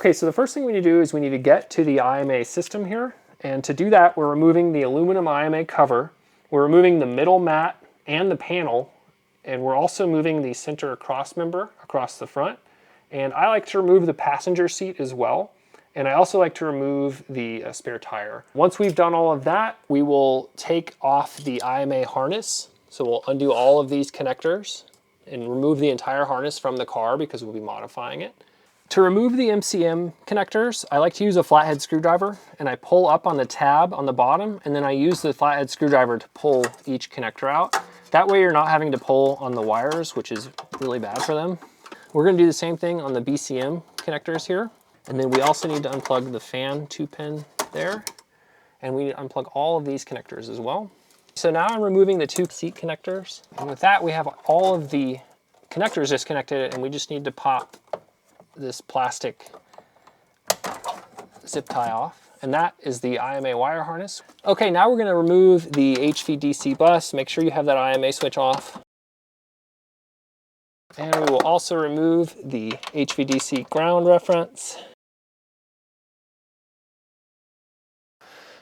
Okay, so the first thing we need to do is we need to get to the IMA system here. And to do that, we're removing the aluminum IMA cover. We're removing the middle mat and the panel. And we're also moving the center cross member across the front. And I like to remove the passenger seat as well. And I also like to remove the spare tire. Once we've done all of that, we will take off the IMA harness. So we'll undo all of these connectors and remove the entire harness from the car because we'll be modifying it. To remove the MCM connectors, I like to use a flathead screwdriver, and I pull up on the tab on the bottom, and then I use the flathead screwdriver to pull each connector out. That way you're not having to pull on the wires, which is really bad for them. We're gonna do the same thing on the BCM connectors here. And then we also need to unplug the fan 2-pin there. And we need to unplug all of these connectors as well. So now I'm removing the 2 seat connectors. And with that, we have all of the connectors disconnected, and we just need to pop this plastic zip tie off. And that is the IMA wire harness. Okay, now we're gonna remove the HVDC bus. Make sure you have that IMA switch off. And we will also remove the HVDC ground reference.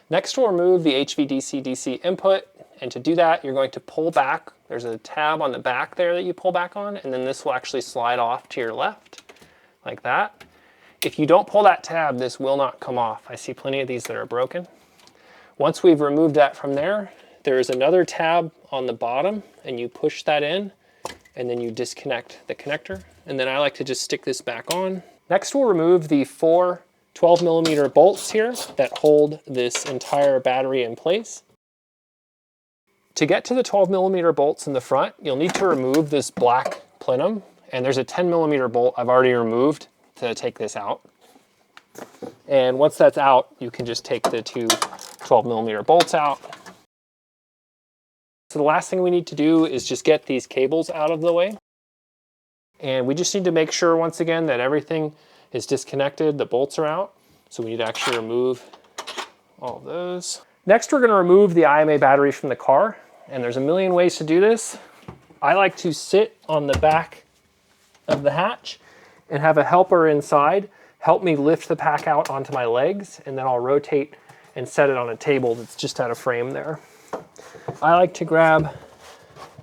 Next, we'll remove the HVDC DC input. And to do that, you're going to pull back. There's a tab on the back there that you pull back on, and then this will actually slide off to your left, like that. If you don't pull that tab, this will not come off. I see plenty of these that are broken. Once we've removed that from there, there is another tab on the bottom, and you push that in, and then you disconnect the connector. And then I like to just stick this back on. Next, we'll remove the 4 12mm bolts here that hold this entire battery in place. To get to the 12mm bolts in the front, you'll need to remove this black plenum, and there's a 10mm bolt I've already removed to take this out. And once that's out, you can just take the 2 12mm bolts out. So the last thing we need to do is just get these cables out of the way. And we just need to make sure once again that everything is disconnected, the bolts are out. So we need to actually remove all of those. Next, we're gonna remove the IMA battery from the car. And there's a million ways to do this. I like to sit on the back of the hatch and have a helper inside help me lift the pack out onto my legs, and then I'll rotate and set it on a table that's just at a frame there. I like to grab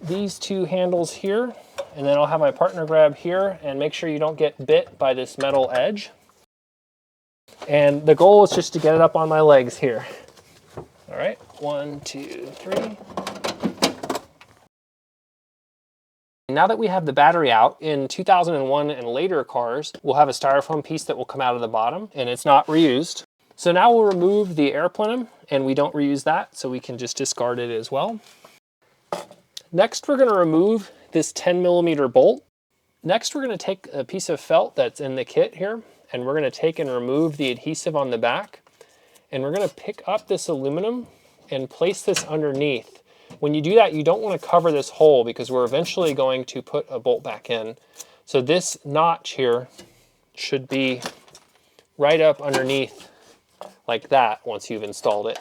these 2 handles here, and then I'll have my partner grab here, and make sure you don't get bit by this metal edge. And the goal is just to get it up on my legs here. All right, 1, 2, 3. Now that we have the battery out, in 2001 and later cars, we'll have a styrofoam piece that will come out of the bottom, and it's not reused. So now we'll remove the air plenum, and we don't reuse that, so we can just discard it as well. Next, we're gonna remove this 10mm bolt. Next, we're gonna take a piece of felt that's in the kit here, and we're gonna take and remove the adhesive on the back, and we're gonna pick up this aluminum and place this underneath. When you do that, you don't want to cover this hole because we're eventually going to put a bolt back in. So this notch here should be right up underneath like that once you've installed it.